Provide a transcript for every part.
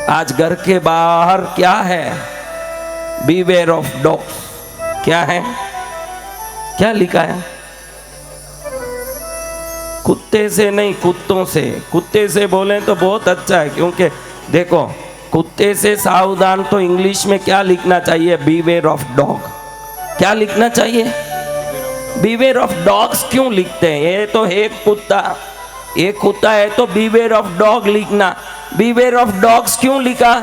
आज घर के बाहर क्या है? Beware of dogs. क्या है? क्या लिखा है? कुत्ते से नहीं, कुत्तों से। कुत्ते से बोले तो बहुत अच्छा है, क्योंकि देखो कुत्ते से सावधान तो इंग्लिश में क्या लिखना चाहिए? Beware of dog. क्या लिखना चाहिए? बीवेयर ऑफ डॉग्स क्यों लिखते हैं? ये तो है कुत्ता, एक कुत्ता है तो बीवेयर ऑफ डॉग लिखना। बीवेयर ऑफ डॉग्स क्यों लिखा?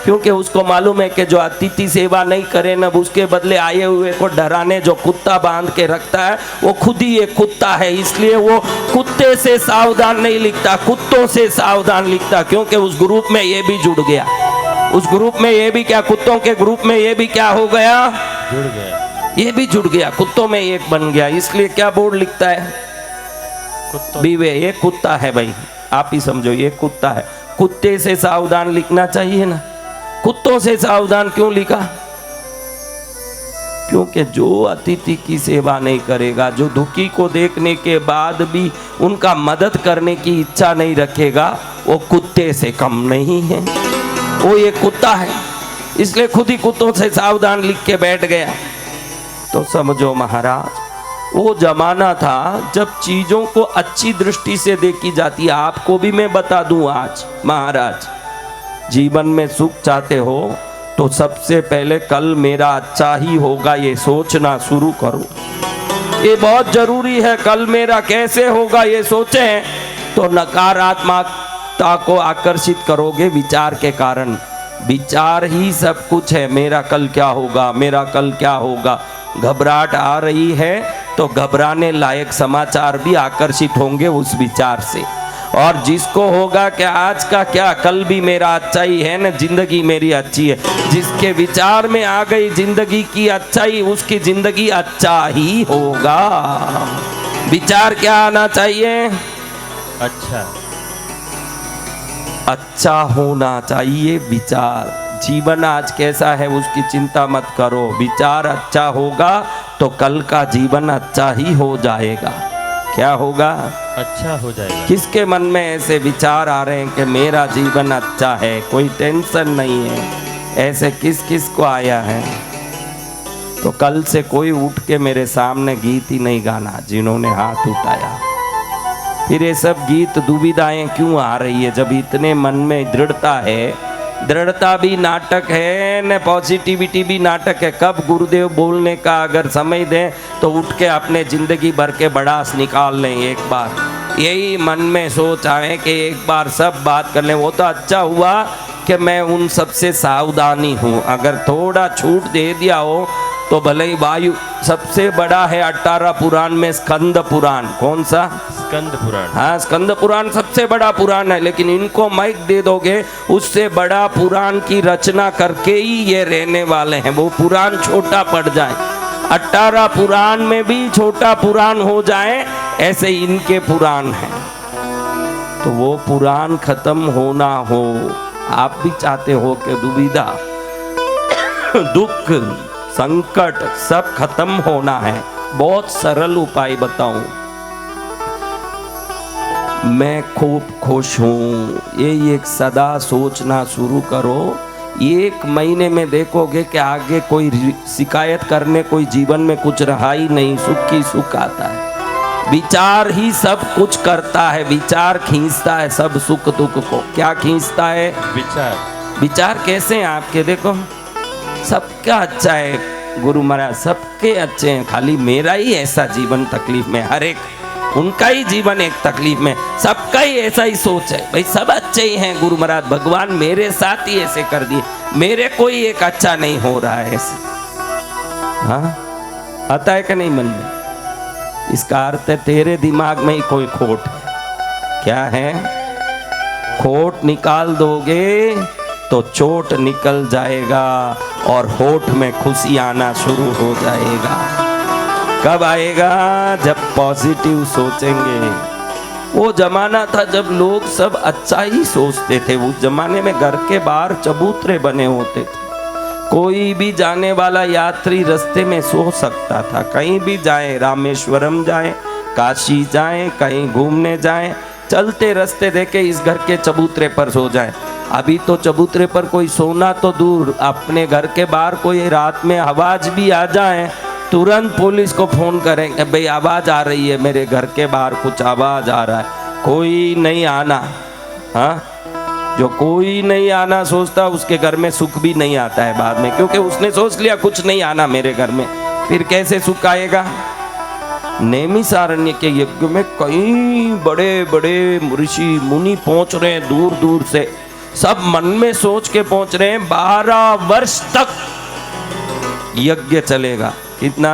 क्योंकि उसको मालूम है कि जो अतिथि सेवा नहीं करे ना, उसके बदले आए हुए को डराने जो कुत्ता बांध के रखता है वो खुद ही एक कुत्ता है। इसलिए वो कुत्ते से सावधान नहीं लिखता, कुत्तों से सावधान लिखता, क्योंकि उस ग्रुप में ये भी जुड़ गया। उस ग्रुप में ये भी क्या, कुत्तों के ग्रुप में ये भी क्या हो गया? जुड़ गया। ये भी जुड़ गया, कुत्तों में एक बन गया। इसलिए क्या बोर्ड लिखता है? बीवे, ये कुत्ता है भाई, आप ही समझो ये कुत्ता है। कुत्ते से सावधान लिखना चाहिए ना, कुत्तों से सावधान क्यों लिखा? क्योंकि जो अतिथि की सेवा नहीं करेगा, जो दुखी को देखने के बाद भी उनका मदद करने की इच्छा नहीं रखेगा, वो कुत्ते से कम नहीं है, वो ये कुत्ता है। इसलिए खुद ही कुत्तों से सावधान लिख के बैठ गया। तो समझो महाराज, वो जमाना था जब चीजों को अच्छी दृष्टि से देखी जाती है। आपको भी मैं बता दूं आज महाराज, जीवन में सुख चाहते हो तो सबसे पहले कल मेरा अच्छा ही होगा ये सोचना शुरू करो। ये बहुत जरूरी है। कल मेरा कैसे होगा ये सोचें तो नकारात्मकता को आकर्षित करोगे विचार के कारण। विचार ही सब कुछ है। मेरा कल क्या होगा, मेरा कल क्या होगा। घबराहट आ रही है तो घबराने लायक समाचार भी आकर्षित होंगे उस विचार से। और जिसको होगा कि आज का क्या, कल भी मेरा अच्छा ही है ना, जिंदगी मेरी अच्छी है, जिसके विचार में आ गई जिंदगी की अच्छाई, उसकी जिंदगी अच्छा ही होगा। विचार क्या आना चाहिए? अच्छा, अच्छा होना चाहिए विचार। जीवन आज कैसा है उसकी चिंता मत करो, विचार अच्छा होगा तो कल का जीवन अच्छा ही हो जाएगा। क्या होगा? अच्छा हो जाएगा। किसके मन में ऐसे विचार आ रहे हैं कि मेरा जीवन अच्छा है, कोई टेंशन नहीं है? ऐसे किस किस को आया है? तो कल से कोई उठ के मेरे सामने गीत ही नहीं गाना जिन्होंने हाथ उठाया। फिर ये सब गीत दुविधाएं क्यों आ रही है जब इतने मन में दृढ़ता है? दृढ़ता भी नाटक है न, पॉजिटिविटी भी नाटक है। कब गुरुदेव बोलने का अगर समय दें तो उठ के अपने जिंदगी भर के बड़ास निकाल लें। एक बार यही मन में सोच आए कि एक बार सब बात कर लें। वो तो अच्छा हुआ कि मैं उन सबसे सावधानी हूँ। अगर थोड़ा छूट दे दिया हो तो भले ही वायु सबसे बड़ा है 18 पुराण में स्कंद पुराण। कौन सा? स्कंद पुराण। हाँ, स्कंद पुराण सबसे बड़ा पुराण है, लेकिन इनको माइक दे दोगे उससे बड़ा पुराण की रचना करके ही ये रहने वाले हैं। वो पुराण छोटा पड़ जाए, 18 पुराण में भी छोटा पुराण हो जाए, ऐसे इनके पुराण हैं। तो वो पुराण खत्म होना हो, आप भी चाहते हो कि दुविधा दुख संकट सब खत्म होना है। बहुत सरल उपाय बताऊं, मैं खूब खुश हूँ, ये एक सदा सोचना शुरू करो। 1 महीने में देखोगे कि आगे कोई शिकायत करने कोई जीवन में कुछ रहा ही नहीं। सुख ही सुख आता है। विचार ही सब कुछ करता है। विचार खींचता है सब सुख दुख को। क्या खींचता है? विचार। विचार कैसे हैं आपके? देखो सबका अच्छा है गुरु महाराज, सबके अच्छे हैं, खाली मेरा ही ऐसा जीवन तकलीफ में। हर एक उनका ही जीवन एक तकलीफ में, सबका ही ऐसा ही सोच है भाई, सब अच्छे ही हैं गुरु महाराज, भगवान मेरे साथ ही ऐसे कर दिए, मेरे कोई एक अच्छा नहीं हो रहा है ऐसे। हाँ, आता है कि नहीं मन में? इसका अर्थ है तेरे दिमाग में ही कोई खोट है। क्या है? खोट निकाल दोगे तो चोट निकल जाएगा और होठ में खुशी आना शुरू हो जाएगा। कब आएगा? जब पॉजिटिव सोचेंगे। वो जमाना था जब लोग सब अच्छा ही सोचते थे। उस जमाने में घर के बाहर चबूतरे बने होते थे। कोई भी जाने वाला यात्री रास्ते में सो सकता था। कहीं भी जाए, रामेश्वरम जाए, काशी जाए, कहीं घूमने जाए, चलते रास्ते देखे इस घर के चबूतरे पर सो जाए। अभी तो चबूतरे पर कोई सोना तो दूर, अपने घर के बाहर कोई रात में आवाज भी आ जाए तुरंत पुलिस को फोन करें कि भाई आवाज आ रही है, मेरे घर के बाहर कुछ आवाज आ रहा है, कोई नहीं आना। हाँ, जो कोई नहीं आना सोचता उसके घर में सुख भी नहीं आता है बाद में, क्योंकि उसने सोच लिया कुछ नहीं आना मेरे घर में, फिर कैसे सुख आएगा। नैमिषारण्य के यज्ञ में कई बड़े बड़े ऋषि मुनि पहुंच रहे हैं दूर दूर से, सब मन में सोच के पहुंच रहे हैं 12 वर्ष तक यज्ञ चलेगा। कितना?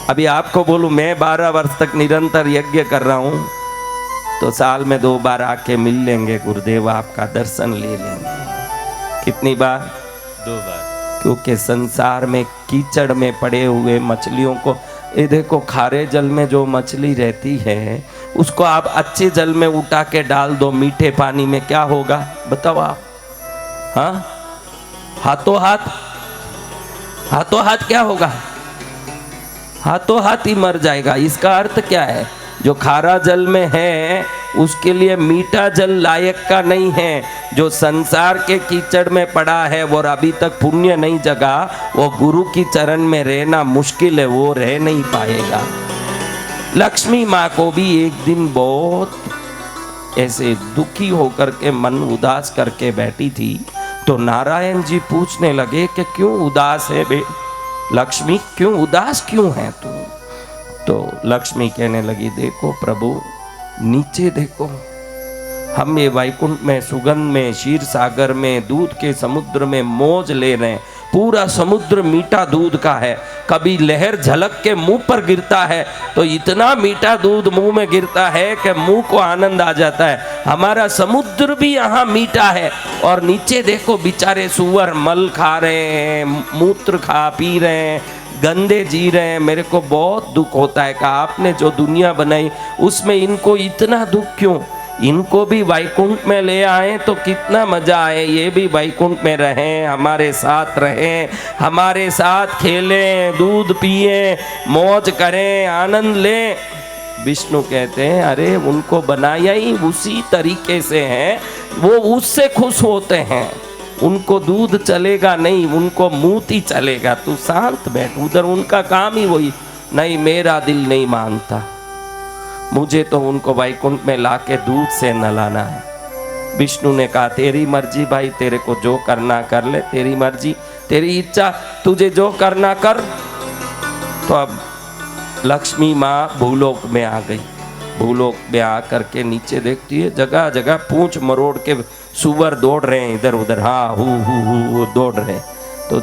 अभी आपको बोलूं मैं 12 वर्ष तक निरंतर यज्ञ कर रहा हूं तो साल में 2 बार आके मिल लेंगे गुरुदेव, आपका दर्शन ले लेंगे। कितनी बार? 2 बार। क्योंकि संसार में कीचड़ में पड़े हुए मछलियों को, ये देखो खारे जल में जो मछली रहती है उसको आप अच्छे जल में उठा के डाल दो मीठे पानी में, क्या होगा बताओ आप? हाँ, हाथों हाथ क्या होगा? हाथों हाथ ही मर जाएगा। इसका अर्थ क्या है? जो खारा जल में है उसके लिए मीठा जल लायक का नहीं है, जो संसार के कीचड़ में पड़ा है वो अभी तक पुण्य नहीं जगा, वो गुरु की चरण में रहना मुश्किल है, वो रह नहीं पाएगा। लक्ष्मी माँ को भी एक दिन बहुत ऐसे दुखी होकर के मन उदास करके बैठी थी, तो नारायण जी पूछने लगे कि क्यों उदास है बे लक्ष्मी, क्यों उदास क्यों है तू? तो लक्ष्मी कहने लगी, देखो प्रभु नीचे देखो, हम ये वैकुंठ में सुगंध में क्षीर सागर में दूध के समुद्र में मौज ले रहे हैं, पूरा समुद्र मीठा दूध का है, कभी लहर झलक के मुंह पर गिरता है तो इतना मीठा दूध मुंह में गिरता है कि मुंह को आनंद आ जाता है। हमारा समुद्र भी यहाँ मीठा है और नीचे देखो बेचारे सुअर मल खा रहे हैं, मूत्र खा पी रहे हैं, गंदे जी रहे हैं। मेरे को बहुत दुख होता है कि आपने जो दुनिया बनाई उसमें इनको इतना दुख क्यों? इनको भी वैकुंठ में ले आए तो कितना मजा आए, ये भी वैकुंठ में रहें, हमारे साथ रहें, हमारे साथ खेलें, दूध पिए, मौज करें, आनंद लें। विष्णु कहते हैं अरे उनको बनाया ही उसी तरीके से है, वो उससे खुश होते हैं, उनको दूध चलेगा नहीं, उनको मूत ही चलेगा। तू शांत बैठ, उधर उनका काम ही वही। नहीं, मेरा दिल नहीं मानता, मुझे तो उनको वैकुंठ में लाके दूध से नहलाना है। विष्णु ने कहा तेरी मर्जी भाई, तेरे को जो करना कर ले, तेरी मर्जी, तेरी इच्छा, तुझे जो करना कर। तो अब लक्ष्मी माँ भूलोक में आ गई। भूलोक में आ करके नीचे देखती है जगह जगह पूंछ मरोड़ के सुअर दौड़ रहे हैं इधर उधर, हाँ हु दौड़ रहे हैं। तो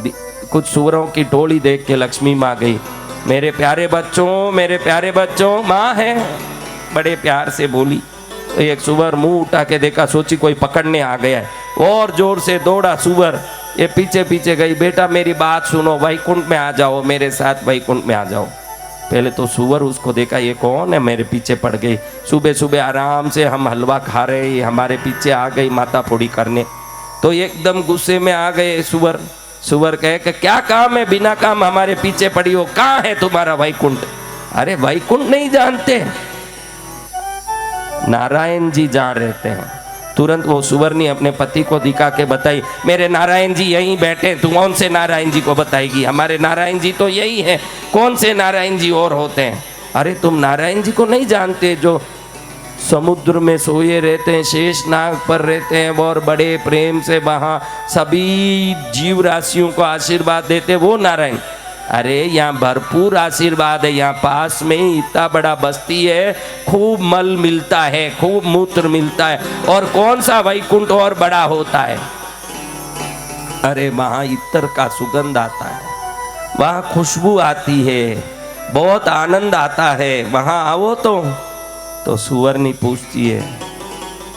कुछ सुअरों की टोली देख के लक्ष्मी माँ गई, मेरे प्यारे बच्चों, मेरे प्यारे बच्चों, माँ है, बड़े प्यार से बोली। तो एक सुअर मुंह उठा के देखा, सोची कोई पकड़ने आ गया है, और जोर से दौड़ा सुअर, ये पीछे पीछे गई, बेटा मेरी बात सुनो, वैकुंठ में आ जाओ, मेरे साथ वैकुंठ में आ जाओ। पहले तो सुअर उसको देखा ये कौन है, मेरे पीछे पड़ गई, सुबह सुबह आराम से हम हलवा खा रहे, हमारे पीछे आ गई माता फोड़ी करने। तो एकदम गुस्से में आ गए सुअर। सुअर कहे कि क्या काम है, बिना काम हमारे पीछे पड़ी हो, कहाँ है तुम्हारा वैकुंठ? अरे वैकुंठ नहीं जानते, नारायण जी जहाँ रहते हैं। तुरंत वो सुवर्णी अपने पति को दिखा के बताई, मेरे नारायण जी यहीं बैठे, तू कौन से नारायण जी को बताएगी? हमारे नारायण जी तो यही है, कौन से नारायण जी और होते हैं? अरे तुम नारायण जी को नहीं जानते, जो समुद्र में सोए रहते हैं, शेष नाग पर रहते हैं और बड़े प्रेम से वहाँ सभी जीव राशियों को आशीर्वाद देते, वो नारायण। अरे यहाँ भरपूर आशीर्वाद है, यहाँ पास में ही इतना बड़ा बस्ती है, खूब मल मिलता है, खूब मूत्र मिलता है, और कौन सा वैकुंठ और बड़ा होता है? अरे वहाँ इत्र का सुगंध आता है, वहाँ खुशबू आती है, बहुत आनंद आता है, वहाँ आओ तो सुवर्णी पूछती है,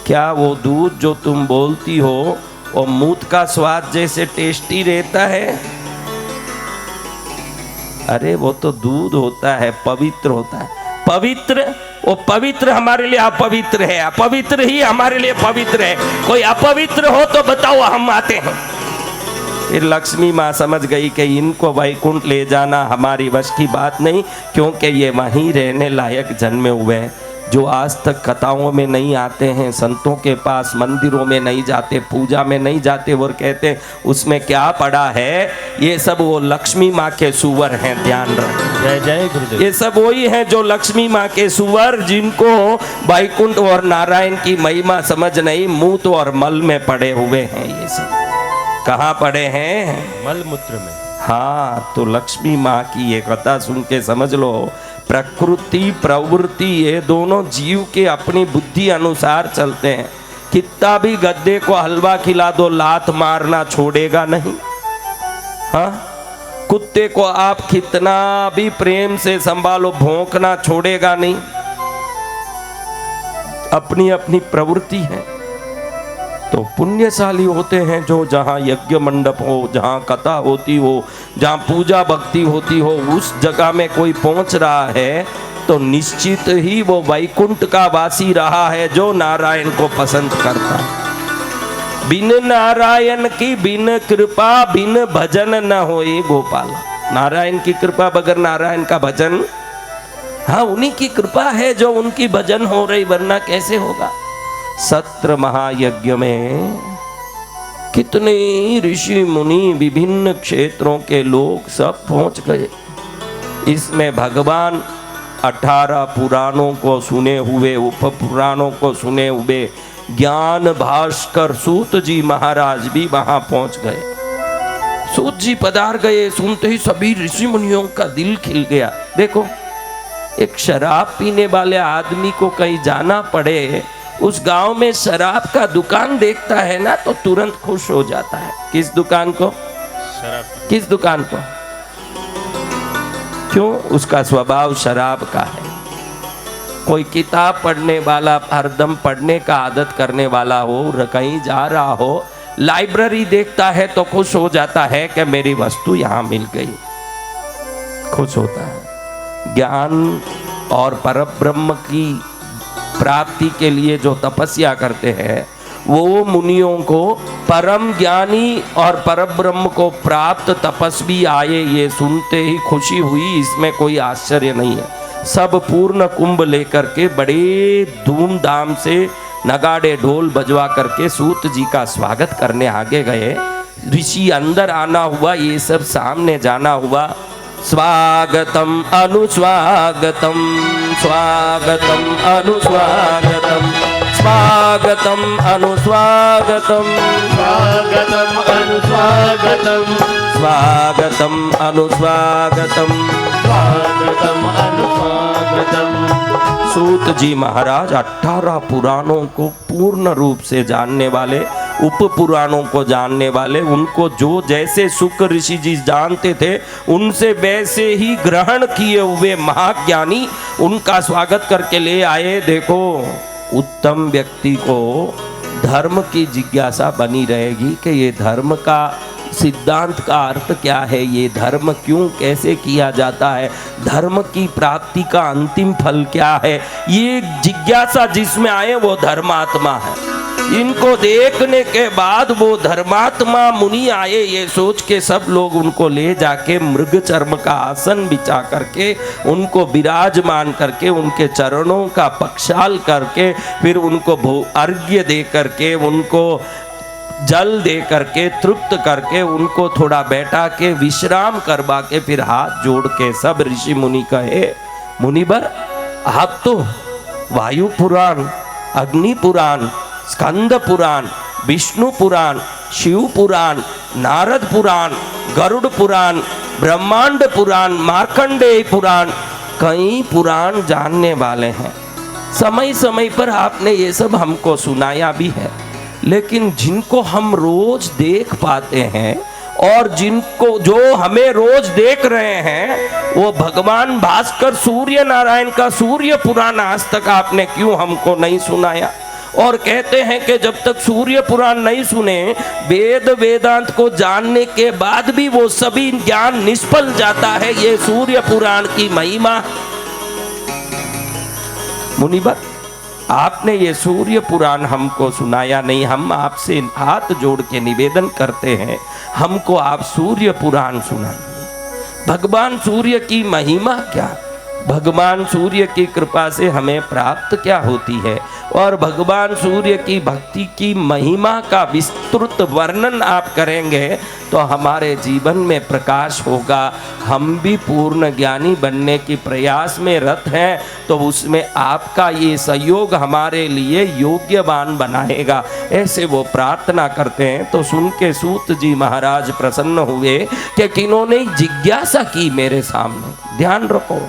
क्या वो दूध जो तुम बोलती हो वो मूत का स्वाद जैसे टेस्टी रहता है? अरे वो तो दूध होता है, पवित्र होता है। पवित्र, वो पवित्र हमारे लिए अपवित्र है, अपवित्र ही हमारे लिए पवित्र है। कोई अपवित्र हो तो बताओ, हम आते हैं। फिर लक्ष्मी माँ समझ गई कि इनको वैकुंठ ले जाना हमारी वश की बात नहीं, क्योंकि ये वहीं रहने लायक जन्मे हुए हैं। जो आज तक कथाओं में नहीं आते हैं, संतों के पास, मंदिरों में नहीं जाते, पूजा में नहीं जाते, वो कहते हैं उसमें क्या पड़ा है, ये सब वो लक्ष्मी माँ के सुवर हैं, ध्यान रखें। जय जय गुरुदेव। ये सब वही हैं जो लक्ष्मी माँ के सुवर, जिनको वैकुंठ और नारायण की महिमा समझ नहीं, मूत और मल में पड़े हुए हैं। ये सब कहाँ पड़े हैं? मल मूत्र में। हाँ, तो लक्ष्मी माँ की ये कथा सुन के समझ लो, प्रकृति प्रवृत्ति ये दोनों जीव के अपनी बुद्धि अनुसार चलते हैं। कितना भी गद्दे को हलवा खिला दो, लात मारना छोड़ेगा नहीं। हाँ, कुत्ते को आप कितना भी प्रेम से संभालो, भौंकना छोड़ेगा नहीं। अपनी अपनी प्रवृत्ति है। तो पुण्यशाली होते हैं जो जहाँ यज्ञ मंडप हो, जहाँ कथा होती हो, जहाँ पूजा भक्ति होती हो, उस जगह में कोई पहुँच रहा है तो निश्चित ही वो वैकुंठ का वासी रहा है, जो नारायण को पसंद करता है। बिन नारायण की बिन कृपा बिन भजन न होए गोपाला। नारायण की कृपा बगैर नारायण का भजन, हाँ उन्हीं की कृपा है जो उनकी भजन हो रही, वरना कैसे होगा। सत्र महायज्ञ में कितने ऋषि मुनि, विभिन्न क्षेत्रों के लोग सब पहुंच गए। इसमें भगवान 18 पुराणों को सुने हुए, उप पुराणों को सुने हुए ज्ञान भास्कर सूत जी महाराज भी वहां पहुंच गए। सूत जी पधार गए, सुनते ही सभी ऋषि मुनियों का दिल खिल गया। देखो, एक शराब पीने वाले आदमी को कहीं जाना पड़े, उस गांव में शराब का दुकान देखता है ना तो तुरंत खुश हो जाता है। किस दुकान को? शराब। किस दुकान को? क्यों? उसका स्वभाव शराब का है। कोई किताब पढ़ने वाला, हरदम पढ़ने का आदत करने वाला हो, कहीं जा रहा हो, लाइब्रेरी देखता है तो खुश हो जाता है कि मेरी वस्तु यहाँ मिल गई, खुश होता है। ज्ञान और परब्रह्म की प्राप्ति के लिए जो तपस्या करते हैं, वो मुनियों को परम ज्ञानी और परब्रह्म को प्राप्त तपस्वी आए, ये सुनते ही खुशी हुई। इसमें कोई आश्चर्य नहीं है। सब पूर्ण कुंभ लेकर के बड़े धूमधाम से नगाड़े ढोल बजवा करके सूत जी का स्वागत करने आगे गए। ऋषि अंदर आना हुआ, ये सब सामने जाना हुआ। स्वागतम अनुस्वागतम, स्वागतम अनुस्वागतम, स्वागतम अनुस्वागतम, स्वागतम अनुस्वागतम, स्वागतम अनुस्वागतम, स्वागतम अनुस्वागतम। सूत जी महाराज 18 पुराणों को पूर्ण रूप से जानने वाले, उप पुराणों को जानने वाले, उनको जो जैसे शुक ऋषि जी जानते थे उनसे वैसे ही ग्रहण किए हुए महाज्ञानी उनका स्वागत करके ले आए। देखो, उत्तम व्यक्ति को धर्म की जिज्ञासा बनी रहेगी कि ये धर्म का सिद्धांत का अर्थ क्या है, ये धर्म क्यों कैसे किया जाता है, धर्म की प्राप्ति का अंतिम फल क्या है, ये जिज्ञासा जिसमें आए वो धर्मात्मा है। इनको देखने के बाद वो धर्मात्मा मुनि आए, ये सोच के सब लोग उनको ले जाके मृग चर्म का आसन बिछा करके, उनको विराजमान करके, उनके चरणों का पक्षाल करके, फिर उनको अर्घ्य दे करके, उनको जल दे करके, तृप्त करके, उनको थोड़ा बैठा के विश्राम करवा के, फिर हाथ जोड़ के सब ऋषि मुनि कहे, मुनिवर आप तो वायु पुराण, अग्नि पुराण, स्कंद पुराण, विष्णु पुराण, शिव पुराण, नारद पुराण, गरुड़ पुराण, ब्रह्मांड पुराण, मार्कंडेय पुराण, कई पुराण जानने वाले हैं। समय समय पर आपने ये सब हमको सुनाया भी है, लेकिन जिनको हम रोज देख पाते हैं और जिनको जो हमें रोज देख रहे हैं, वो भगवान भास्कर सूर्य नारायण का सूर्य पुराण आज तक आपने क्यों हमको नहीं सुनाया। और कहते हैं कि जब तक सूर्य पुराण नहीं सुने, वेद वेदांत को जानने के बाद भी वो सभी ज्ञान निष्फल जाता है। ये सूर्य पुराण की महिमा। मुनिवर, आपने ये सूर्य पुराण हमको सुनाया नहीं। हम आपसे हाथ जोड़ के निवेदन करते हैं, हमको आप सूर्य पुराण सुनाइए। भगवान सूर्य की महिमा क्या, भगवान सूर्य की कृपा से हमें प्राप्त क्या होती है, और भगवान सूर्य की भक्ति की महिमा का विस्तृत वर्णन आप करेंगे तो हमारे जीवन में प्रकाश होगा। हम भी पूर्ण ज्ञानी बनने की प्रयास में रत हैं, तो उसमें आपका ये सहयोग हमारे लिए योग्यवान बनाएगा, ऐसे वो प्रार्थना करते हैं। तो सुन के सूत जी महाराज प्रसन्न हुए कि किन्होंने जिज्ञासा की मेरे सामने। ध्यान रखो,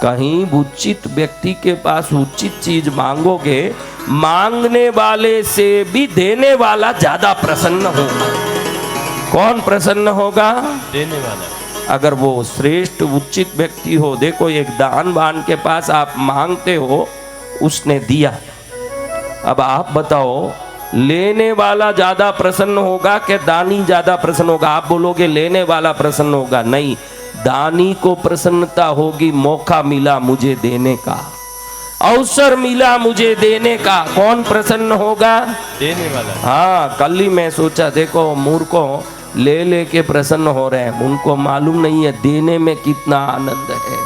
कहीं उचित व्यक्ति के पास उचित चीज मांगोगे, मांगने वाले से भी देने वाला ज्यादा प्रसन्न होगा। कौन प्रसन्न होगा? देने वाला। अगर वो श्रेष्ठ उचित व्यक्ति हो। देखो, एक दानवान के पास आप मांगते हो, उसने दिया। अब आप बताओ, लेने वाला ज्यादा प्रसन्न होगा कि दानी ज्यादा प्रसन्न होगा? आप बोलोगे लेने वाला प्रसन्न होगा। नहीं, दानी को प्रसन्नता होगी, मौका मिला मुझे देने का, अवसर मिला मुझे देने का। कौन प्रसन्न होगा? देने वाला। हाँ, कल ही मैं सोचा, देखो मूर्खों ले लेके प्रसन्न हो रहे हैं, उनको मालूम नहीं है देने में कितना आनंद है।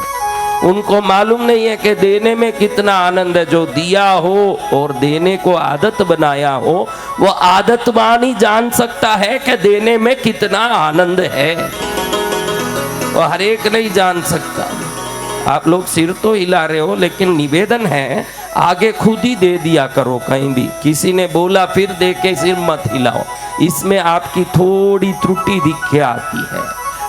उनको मालूम नहीं है कि देने में कितना आनंद है। जो दिया हो और देने को आदत बनाया हो, वो आदतवान ही जान सकता है कि देने में कितना आनंद है, और हर एक नहीं जान सकता। आप लोग सिर तो हिला रहे हो, लेकिन निवेदन है आगे खुद ही दे दिया करो। कहीं भी किसी ने बोला फिर दे के सिर मत हिलाओ, इसमें आपकी थोड़ी त्रुटि दिख के आती है।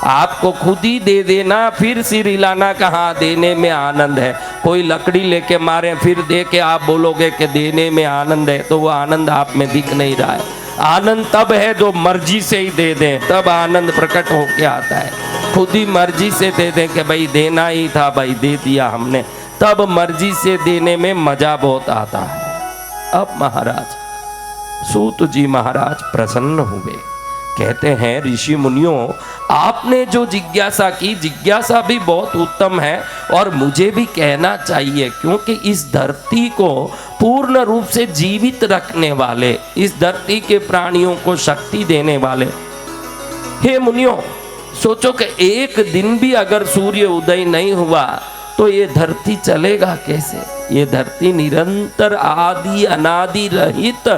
आपको खुद ही दे देना, फिर सिर हिलाना कहाँ देने में आनंद है। कोई लकड़ी लेके मारे फिर दे के आप बोलोगे कि देने में आनंद है, तो वो आनंद आप में दिख नहीं रहा है। आनंद तब है जो मर्जी से ही दे दें, तब आनंद प्रकट होके आता है। खुद ही मर्जी से दे दें कि भाई देना ही था, भाई दे दिया हमने, तब मर्जी से देने में मजा बहुत आता है। अब महाराज सूत जी महाराज प्रसन्न हुए, कहते हैं ऋषि मुनियों, आपने जो जिज्ञासा की, जिज्ञासा भी बहुत उत्तम है और मुझे भी कहना चाहिए, क्योंकि इस धरती को पूर्ण रूप से जीवित रखने वाले, इस धरती के प्राणियों को शक्ति देने वाले, हे मुनियों, सोचो कि एक दिन भी अगर सूर्य उदय नहीं हुआ तो ये धरती चलेगा कैसे? ये धरती निरंतर आदि अनादि रहित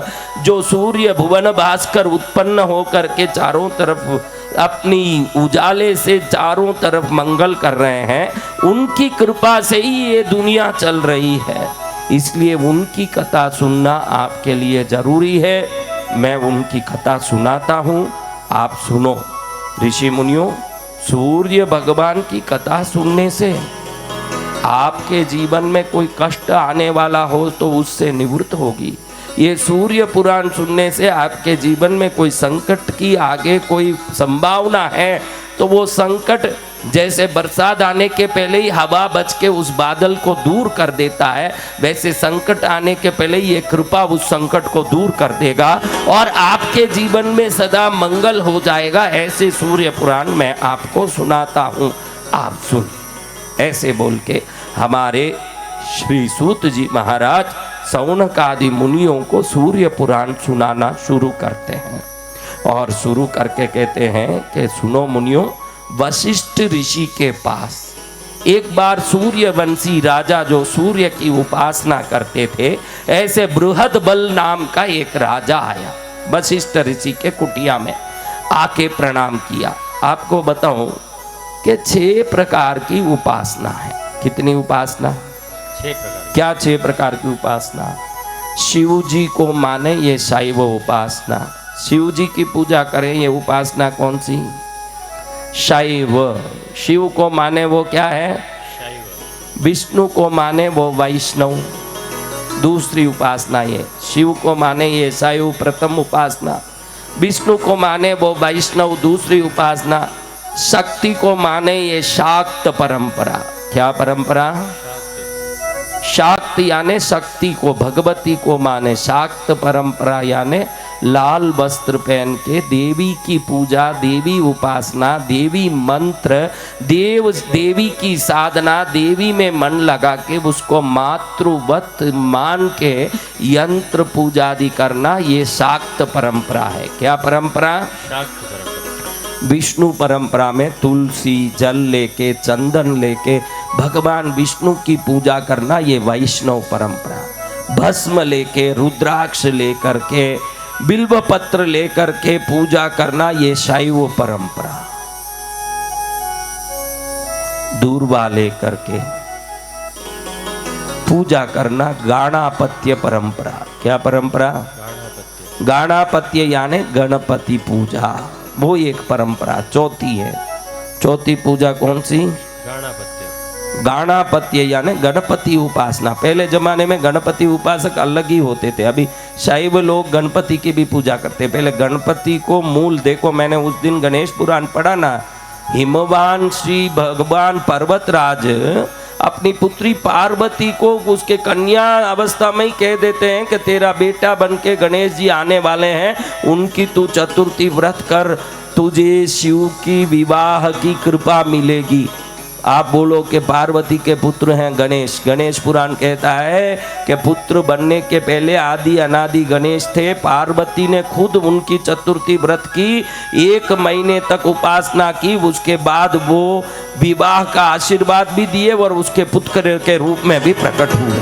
जो सूर्य भुवन भास्कर उत्पन्न होकर के चारों तरफ अपनी उजाले से चारों तरफ मंगल कर रहे हैं, उनकी कृपा से ही ये दुनिया चल रही है। इसलिए उनकी कथा सुनना आपके लिए जरूरी है। मैं उनकी कथा सुनाता हूँ, आप सुनो। ऋषि मुनियों, सूर्य भगवान की कथा सुनने से आपके जीवन में कोई कष्ट आने वाला हो तो उससे निवृत्त होगी। ये सूर्य पुराण सुनने से आपके जीवन में कोई संकट की आगे कोई संभावना है तो वो संकट, जैसे बरसात आने के पहले ही हवा बच के उस बादल को दूर कर देता है, वैसे संकट आने के पहले ही ये कृपा उस संकट को दूर कर देगा और आपके जीवन में सदा मंगल हो जाएगा। ऐसे सूर्य पुराण मैं आपको सुनाता हूँ, आप सुन। ऐसे बोल के हमारे श्री सूत जी महाराज सौनक आदि मुनियों को सूर्य पुराण सुनाना शुरू करते हैं और शुरू करके कहते हैं कि सुनो मुनियों, वशिष्ठ ऋषि के पास एक बार सूर्यवंशी राजा जो सूर्य की उपासना करते थे, ऐसे बृहदबल नाम का एक राजा आया, वशिष्ठ ऋषि के कुटिया में आके प्रणाम किया। आपको बताऊं कि 6 प्रकार की उपासना है। कितनी उपासना? 6 प्रकार। क्या 6 प्रकार की उपासना? शिव जी को माने ये शैव उपासना, शिव जी की पूजा करें ये उपासना कौन सी? शैव। शिव को माने वो क्या है? शैव। विष्णु को माने वो वैष्णव, दूसरी उपासना ये। शिव को माने ये शैव प्रथम उपासना, विष्णु को माने वो वैष्णव दूसरी उपासना, शक्ति को माने ये शाक्त परंपरा। क्या परंपरा? शाक्त यानी शक्ति को, भगवती को माने। शाक्त परंपरा यानी लाल वस्त्र पहन के देवी की पूजा, देवी उपासना, देवी मंत्र, देवी की साधना, देवी में मन लगा के उसको मातृवत मान के यंत्र पूजा आदि करना, ये शाक्त परंपरा है। क्या परंपरा? शाक्त परंपरा। विष्णु परंपरा में तुलसी जल लेके, चंदन लेके भगवान विष्णु की पूजा करना ये वैष्णव परंपरा। भस्म लेके, रुद्राक्ष लेकर के, बिल्व पत्र लेकर के पूजा करना ये शैव परंपरा। दूर्वा लेकर के पूजा करना गाणापत्य परंपरा। क्या परंपरा? गाणापत्य। गाणापत्य यानी गणपति पूजा, वो एक परंपरा। चौथी है, चौथी पूजा कौन सी? गाणापत्य। गाणापत्य यानी गणपति उपासना। पहले जमाने में गणपति उपासक अलग ही होते थे, अभी शैव लोग गणपति की भी पूजा करते। पहले गणपति को मूल देखो, मैंने उस दिन गणेश पुराण पढ़ा ना, हिमवान श्री भगवान पर्वतराज अपनी पुत्री पार्वती को उसके कन्या अवस्था में ही कह देते हैं कि तेरा बेटा बन के गणेश जी आने वाले हैं, उनकी तू चतुर्थी व्रत कर, तुझे शिव की विवाह की कृपा मिलेगी। आप बोलो कि पार्वती के पुत्र हैं गणेश। गणेश पुराण कहता है कि पुत्र बनने के पहले आदि अनादि गणेश थे। पार्वती ने खुद उनकी चतुर्थी व्रत की, 1 महीने तक उपासना की, उसके बाद वो विवाह का आशीर्वाद भी दिए और उसके पुत्र के रूप में भी प्रकट हुए।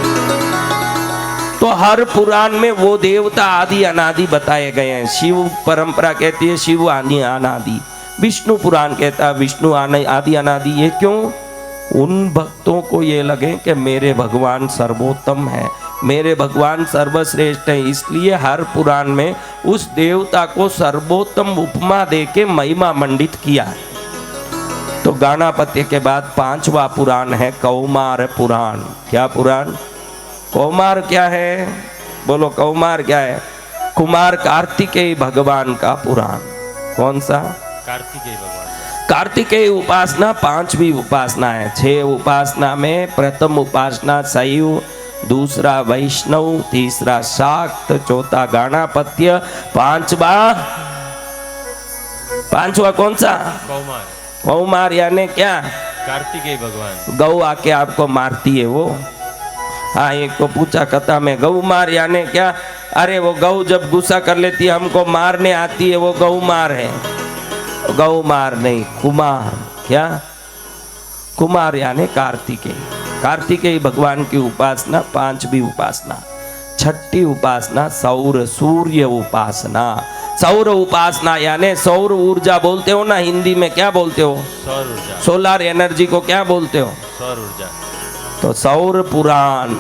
तो हर पुराण में वो देवता आदि अनादि बताए गए हैं। शिव परंपरा कहती है शिव आदि अनादि, विष्णु पुराण कहता है विष्णु आदि अनादि। ये क्यों? उन भक्तों को ये लगे कि मेरे भगवान सर्वोत्तम है, मेरे भगवान सर्वश्रेष्ठ है, इसलिए हर पुराण में उस देवता को सर्वोत्तम उपमा दे के महिमा मंडित किया है। तो गाणापत्य के बाद 5वां पुराण है कौमार पुराण। क्या पुराण? कौमार क्या है? बोलो कौमार क्या है? कुमार कार्तिकेय भगवान का पुराण। कौन सा? कार्तिकेय भगवान। कार्तिकेय उपासना 5वीं उपासना है। 6 उपासना में प्रथम उपासना शैव, दूसरा वैष्णव, तीसरा शाक्त, चौथा गाणापत्य, पांचवा कौन सा? कौमार। कौमार यानी क्या? कार्तिकेय भगवान। गौ आके आपको मारती है वो। हाँ, एक को पूछा कथा में, गौ मार यानी क्या? अरे वो गौ जब गुस्सा कर लेती है हमको मारने आती है, वो गौ मार है। गौ मार नहीं, कुमार। क्या? कुमार यानी कार्तिकेय। कार्तिकेय भगवान की उपासना 5वीं उपासना। 6ठी उपासना सौर सूर्य उपासना। सौर उपासना यानी सौर ऊर्जा बोलते हो ना हिंदी में, क्या बोलते हो? सौर ऊर्जा। सोलर एनर्जी को क्या बोलते हो? सौर ऊर्जा। तो सौर पुराण,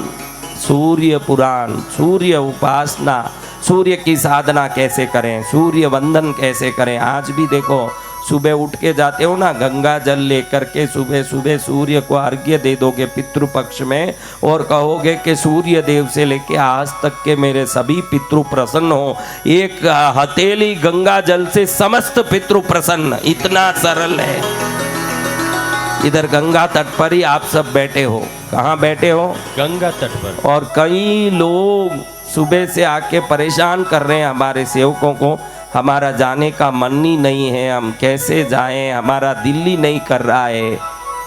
सूर्य पुराण, सूर्य उपासना, सूर्य की साधना कैसे करें, सूर्य वंदन कैसे करें। आज भी देखो, सुबह उठ के जाते हो ना, गंगा जल लेकर के सुबह सुबह सूर्य को अर्घ्य दे दोगे पितृपक्ष में, और कहोगे कि सूर्य देव से लेके आज तक के मेरे सभी पितृ प्रसन्न हो। एक हथेली गंगा जल से समस्त पितृ प्रसन्न। इतना सरल है। इधर गंगा तट पर ही आप सब बैठे हो। कहाँ बैठे हो? गंगा तट पर। और कई लोग सुबह से आके परेशान कर रहे हैं हमारे सेवकों को, हमारा जाने का मन ही नहीं है, हम कैसे जाएं, हमारा दिल ही नहीं कर रहा है।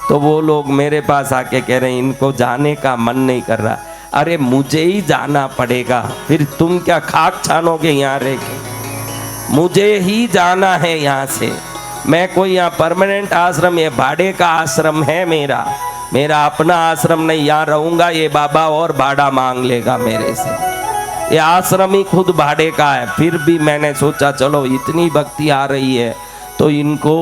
तो वो लोग मेरे पास आके कह रहे हैं इनको जाने का मन नहीं कर रहा। अरे मुझे ही जाना पड़ेगा, फिर तुम क्या खाक छानोगे यहाँ रह के? मुझे ही जाना है यहाँ से। मैं कोई यहाँ परमानेंट आश्रम, ये भाड़े का आश्रम है मेरा अपना आश्रम नहीं। यहाँ रहूँगा, ये बाबा और भाड़ा मांग लेगा मेरे से। ये आश्रम ही खुद भाड़े का है। फिर भी मैंने सोचा चलो इतनी भक्ति आ रही है तो इनको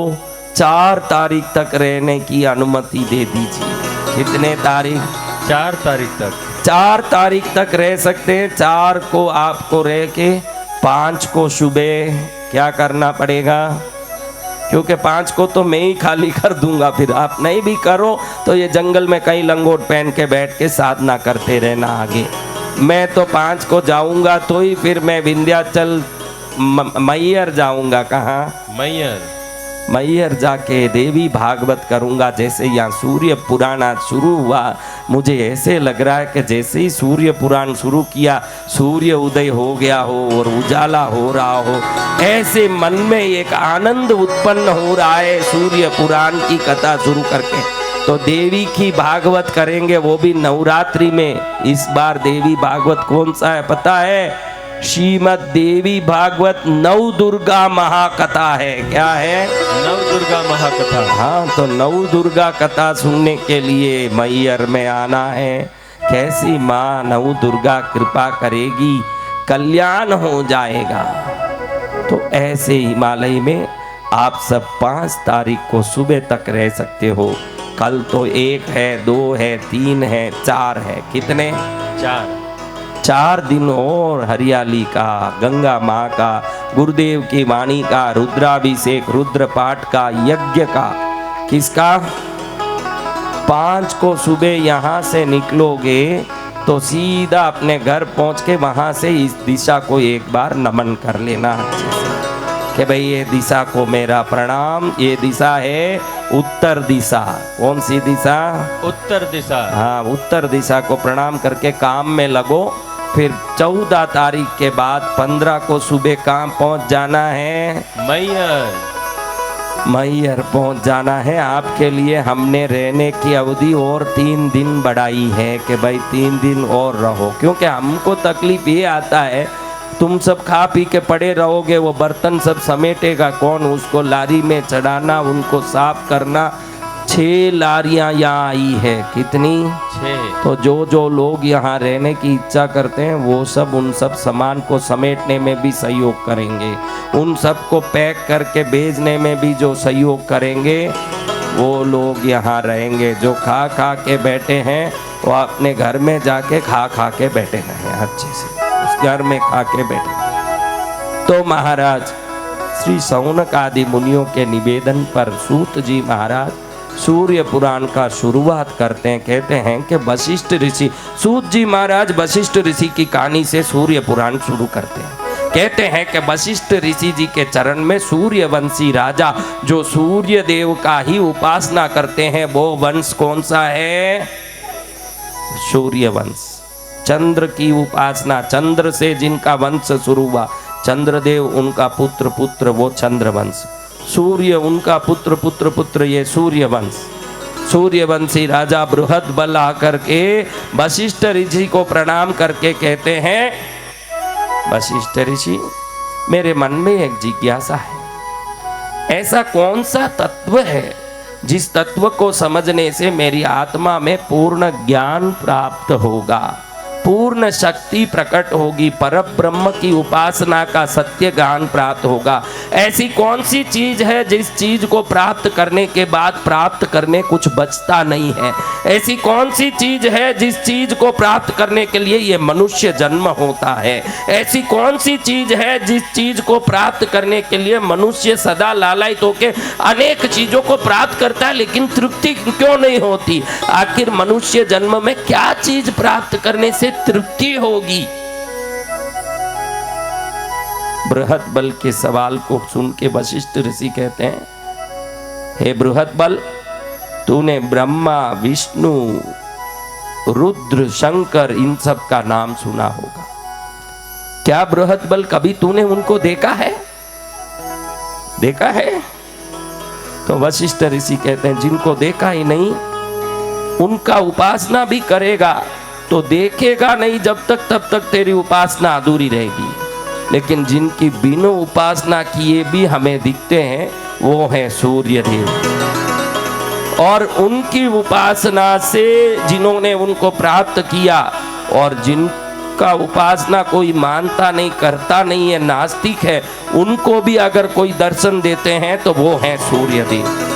4 तारीख तक रहने की अनुमति दे दीजिए। कितने तारीख? 4 तारीख तक। 4 तारीख तक रह सकते हैं। 4 को आपको रह के 5 को सुबह क्या करना पड़ेगा? क्योंकि 5 को तो मैं ही खाली कर दूंगा, फिर आप नहीं भी करो तो ये जंगल में कहीं लंगोट पहन के बैठ के साधना करते रहना आगे। मैं तो 5 को जाऊंगा तो ही फिर मैं विंध्याचल मैयर जाऊंगा। कहाँ? मैयर जाके देवी भागवत करूंगा। जैसे यहाँ सूर्य पुराण आज शुरू हुआ, मुझे ऐसे लग रहा है कि जैसे ही सूर्य पुराण शुरू किया, सूर्य उदय हो गया हो और उजाला हो रहा हो, ऐसे मन में एक आनंद उत्पन्न हो रहा है सूर्य पुराण की कथा शुरू करके। तो देवी की भागवत करेंगे, वो भी नवरात्रि में। इस बार देवी भागवत कौन सा है पता है? श्रीमद् देवी भागवत नव दुर्गा महाकथा है। क्या है? नव दुर्गा महाकथा। हाँ, तो नव दुर्गा कथा सुनने के लिए मैहर में आना है। कैसी माँ नव दुर्गा कृपा करेगी, कल्याण हो जाएगा। तो ऐसे हिमालय में आप सब 5 तारीख को सुबह तक रह सकते हो। कल तो 1 है, 2 है, 3 है, 4 है। कितने? 4 दिन और हरियाली का, गंगा माँ का, गुरुदेव की वाणी का, रुद्राभिषेक, रुद्र पाठ का, यज्ञ का। किसका? 5 को सुबह यहाँ से निकलोगे तो सीधा अपने घर पहुँच के वहाँ से इस दिशा को एक बार नमन कर लेना कि भाई ये दिशा को मेरा प्रणाम। ये दिशा है उत्तर दिशा। कौन सी दिशा? उत्तर दिशा। हाँ, उत्तर दिशा को प्रणाम करके काम में लगो। फिर 14 तारीख के बाद 15 को सुबह कहाँ पहुँच जाना है? मैहर पहुँच जाना है। आपके लिए हमने रहने की अवधि और 3 दिन बढ़ाई है कि भाई 3 दिन और रहो, क्योंकि हमको तकलीफ ये आता है तुम सब खा पी के पड़े रहोगे, वो बर्तन सब समेटेगा कौन? उसको लारी में चढ़ाना, उनको साफ करना। 6 लारियां यहाँ आई है। कितनी? 6। तो जो लोग यहाँ रहने की इच्छा करते हैं वो सब उन सब सामान को समेटने में भी सहयोग करेंगे। उन सब को पैक करके भेजने में भी जो सहयोग करेंगे वो लोग यहाँ रहेंगे। जो खा खा के बैठे हैं वो अपने घर में जाके खा के बैठे हैं, अच्छे से उस घर में खा के बैठे। तो महाराज श्री शौनक आदि मुनियों के निवेदन पर सूत जी महाराज सूर्य पुराण का शुरुआत करते हैं। कहते हैं कि वशिष्ठ ऋषि, सूत जी महाराज वशिष्ठ ऋषि की कहानी से सूर्य पुराण शुरू करते हैं। कहते हैं कि वशिष्ठ ऋषि जी के चरण में सूर्यवंशी राजा जो सूर्य देव का ही उपासना करते हैं, वो वंश कौन सा है? सूर्यवंश। चंद्र की उपासना, चंद्र से जिनका वंश शुरू हुआ, चंद्रदेव उनका पुत्र, वो चंद्रवंश। सूर्य उनका पुत्र, ये सूर्यवंश। सूर्यवंशी राजा बृहद्बल आकर के वशिष्ठ ऋषि को प्रणाम करके कहते हैं, वशिष्ठ ऋषि मेरे मन में एक जिज्ञासा है। ऐसा कौन सा तत्व है जिस तत्व को समझने से मेरी आत्मा में पूर्ण ज्ञान प्राप्त होगा, पूर्ण शक्ति प्रकट होगी, परब्रह्म की उपासना का सत्य ज्ञान प्राप्त होगा। ऐसी कौन सी चीज है जिस चीज को प्राप्त करने के बाद प्राप्त करने कुछ बचता नहीं है? ऐसी कौन सी चीज है जिस चीज को प्राप्त करने के लिए ये मनुष्य जन्म होता है? ऐसी कौन सी चीज है जिस चीज को प्राप्त करने के लिए मनुष्य सदा लालायित होकर अनेक चीजों को प्राप्त करता है लेकिन तृप्ति क्यों नहीं होती? आखिर मनुष्य जन्म में क्या चीज प्राप्त करने से तृप्ति होगी? बृहद्बल के सवाल को सुन के वशिष्ठ ऋषि कहते हैं, हे बृहद्बल, तूने ब्रह्मा, विष्णु, रुद्र, शंकर इन सब का नाम सुना होगा। क्या बृहद्बल कभी तूने उनको देखा है? देखा है? तो वशिष्ठ ऋषि कहते हैं, जिनको देखा ही नहीं उनका उपासना भी करेगा तो देखेगा नहीं जब तक, तब तक तेरी उपासना अधूरी रहेगी। लेकिन जिनकी बिना उपासना किए भी हमें दिखते हैं वो है सूर्य देव। और उनकी उपासना से जिन्होंने उनको प्राप्त किया और जिनका उपासना कोई मानता नहीं, करता नहीं है, नास्तिक है, उनको भी अगर कोई दर्शन देते हैं तो वो है सूर्य देव।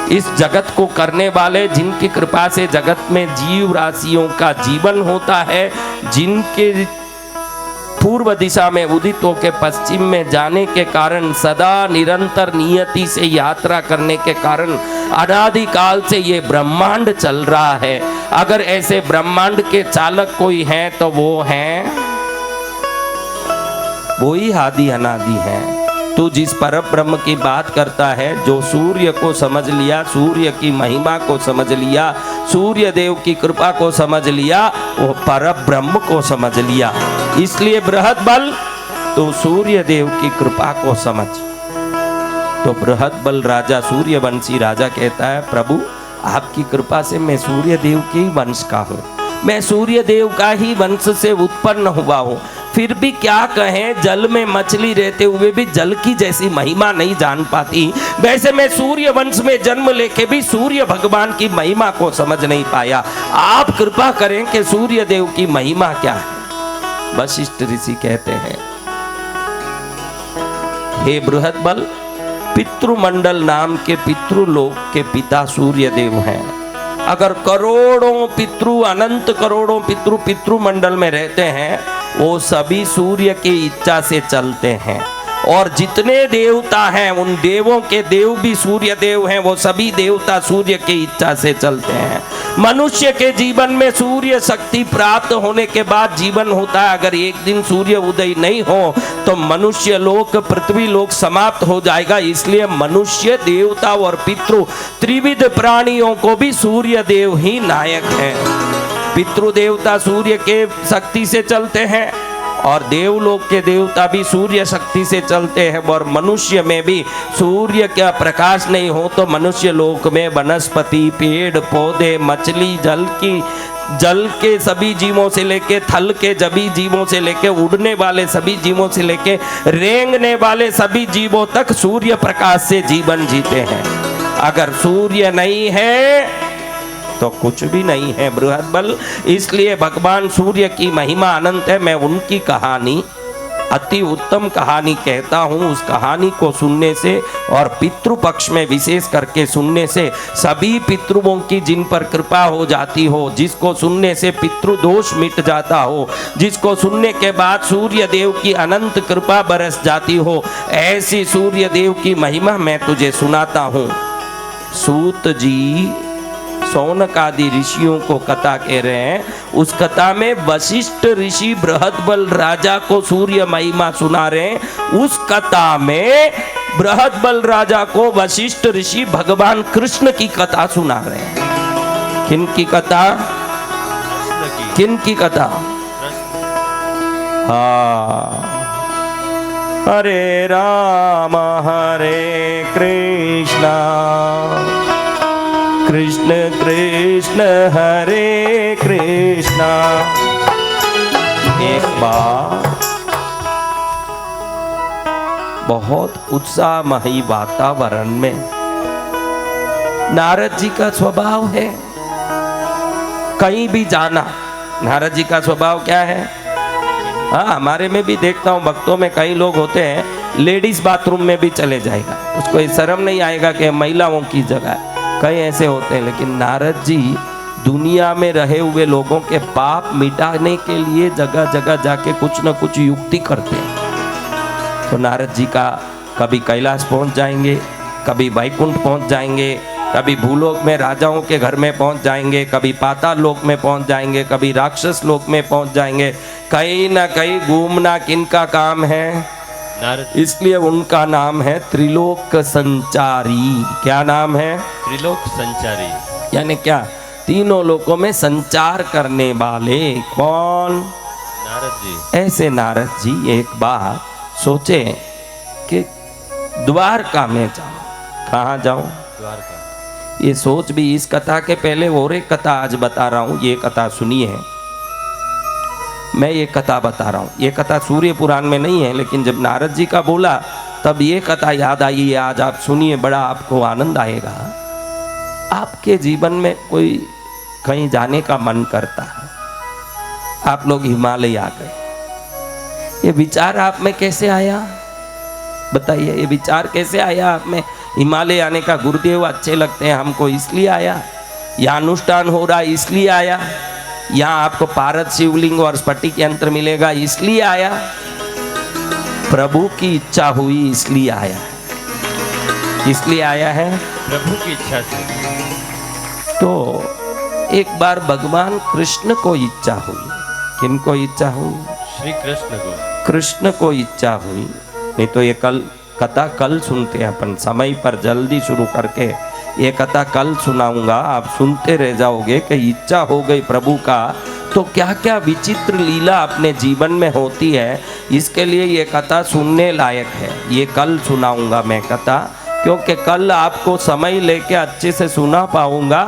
इस जगत को करने वाले, जिनकी कृपा से जगत में जीव राशियों का जीवन होता है, जिनके पूर्व दिशा में उदित होकर पश्चिम में जाने के कारण, सदा निरंतर नियति से यात्रा करने के कारण अनादिकाल से ये ब्रह्मांड चल रहा है। अगर ऐसे ब्रह्मांड के चालक कोई हैं तो वो हैं, वो ही आदि अनादि हैं। तू जिस परम ब्रह्म की बात करता है, जो सूर्य को समझ लिया, सूर्य की महिमा को समझ लिया, सूर्य देव की कृपा को समझ लिया, वो परम ब्रह्म को समझ लिया। इसलिए बृहद्बल तू सूर्य देव की कृपा को समझ। तो बृहद्बल राजा, सूर्यवंशी राजा कहता है, प्रभु आपकी कृपा से मैं सूर्य देव के वंश का हूँ, मैं सूर्य देव का ही वंश से उत्पन्न हुआ हूँ, फिर भी क्या कहें, जल में मछली रहते हुए भी जल की जैसी महिमा नहीं जान पाती। वैसे मैं सूर्य वंश में जन्म लेके भी सूर्य भगवान की महिमा को समझ नहीं पाया। आप कृपा करें कि सूर्य देव की महिमा क्या है। वशिष्ठ ऋषि कहते हैं, हे बृहद्बल, पितृमंडल नाम के पितृलोक के पिता सूर्य देव हैं। अगर करोड़ों पितृ, अनंत करोड़ों पितृ पितृमंडल में रहते हैं, वो सभी सूर्य की इच्छा से चलते हैं। और जितने देवता हैं, उन देवों के देव भी सूर्य देव हैं। वो सभी देवता सूर्य की इच्छा से चलते हैं। मनुष्य के जीवन में सूर्य शक्ति प्राप्त होने के बाद जीवन होता है। अगर एक दिन सूर्य उदय नहीं हो तो मनुष्य लोक, पृथ्वी लोक समाप्त हो जाएगा। इसलिए मनुष्य, देवता और पितृ त्रिविध प्राणियों को भी सूर्य देव ही नायक हैं। पितृ देवता सूर्य के शक्ति से चलते हैं और देवलोक के देवता भी सूर्य शक्ति से चलते हैं। और मनुष्य में भी सूर्य का प्रकाश नहीं हो तो मनुष्य लोक में वनस्पति, पेड़ पौधे, मछली, जल के सभी जीवों से लेके, थल के सभी जीवों से लेके, उड़ने वाले सभी जीवों से लेके, रेंगने वाले सभी जीवों तक सूर्य प्रकाश से जीवन जीते हैं। अगर सूर्य नहीं है तो कुछ भी नहीं है बृहद्बल। इसलिए भगवान सूर्य की महिमा अनंत है। मैं उनकी कहानी, अति उत्तम कहानी कहता हूँ। उस कहानी को सुनने से और पितृपक्ष में विशेष करके सुनने से सभी पितृओं की जिन पर कृपा हो जाती हो, जिसको सुनने से पितृदोष मिट जाता हो, जिसको सुनने के बाद सूर्य देव की अनंत कृपा बरस जाती हो, ऐसी सूर्य देव की महिमा मैं तुझे सुनाता हूँ। सूत जी सौनक आदि ऋषियों को कथा कह रहे हैं। उस कथा में वशिष्ठ ऋषि बृहद्बल राजा को सूर्य महिमा सुना रहे हैं। उस कथा में बृहद्बल राजा को वशिष्ठ ऋषि भगवान कृष्ण की कथा सुना रहे हैं। किन की कथा? किन की कथा? हाँ, हरे राम हरे कृष्णा, कृष्ण कृष्ण हरे कृष्णा। एक बार बहुत उत्साहमयी वातावरण में, नारद जी का स्वभाव है कहीं भी जाना। नारद जी का स्वभाव क्या है? हाँ, हमारे में भी देखता हूँ, भक्तों में कई लोग होते हैं, लेडीज बाथरूम में भी चले जाएगा, उसको ये शर्म नहीं आएगा कि महिलाओं की जगह है। कई ऐसे होते हैं। लेकिन नारद जी दुनिया में रहे हुए लोगों के पाप मिटाने के लिए जगह जगह जाके कुछ न कुछ युक्ति करते हैं। तो नारद जी का कभी कैलाश पहुंच जाएंगे, कभी वैकुंठ पहुंच जाएंगे, कभी भूलोक में राजाओं के घर में पहुंच जाएंगे, कभी पाताल लोक में पहुंच जाएंगे, कभी राक्षस लोक में पहुंच जाएंगे। कहीं ना कहीं घूमना किनका काम है? इसलिए उनका नाम है त्रिलोक संचारी। क्या नाम है? त्रिलोक संचारी। यानी क्या? तीनों लोकों में संचार करने वाले। कौन? नारद जी। ऐसे नारद जी एक बार सोचे कि द्वारका में जाऊं। कहाँ जाऊं? द्वारका। ये सोच भी इस कथा के पहले और एक कथा आज बता रहा हूं। ये कथा सुनिए। मैं ये कथा बता रहा हूँ। ये कथा सूर्य पुराण में नहीं है, लेकिन जब नारद जी का बोला तब ये कथा याद आई। आज आप सुनिए, बड़ा आपको आनंद आएगा। आपके जीवन में कोई कहीं जाने का मन करता है, आप लोग हिमालय आ गए, ये विचार आप में कैसे आया? बताइए, ये विचार कैसे आया आप में? हिमालय आने का, गुरुदेव अच्छे लगते हैं हमको इसलिए आया, या अनुष्ठान हो रहा इसलिए आया, यहाँ आपको पारद शिवलिंग और स्फटिक यंत्र मिलेगा इसलिए आया, प्रभु की इच्छा हुई इसलिए आया है। इसलिए आया है प्रभु की इच्छा से। तो एक बार भगवान कृष्ण को इच्छा हुई। किनको इच्छा हुई? श्री कृष्ण को। कृष्ण को इच्छा हुई। नहीं तो ये कथा कल सुनते हैं अपन, समय पर जल्दी शुरू करके ये कथा कल सुनाऊंगा। आप सुनते रह जाओगे कि इच्छा हो गई प्रभु का तो क्या क्या विचित्र लीला अपने जीवन में होती है। इसके लिए ये कथा सुनने लायक है। ये कल सुनाऊंगा मैं कथा, क्योंकि कल आपको समय लेके अच्छे से सुना पाऊंगा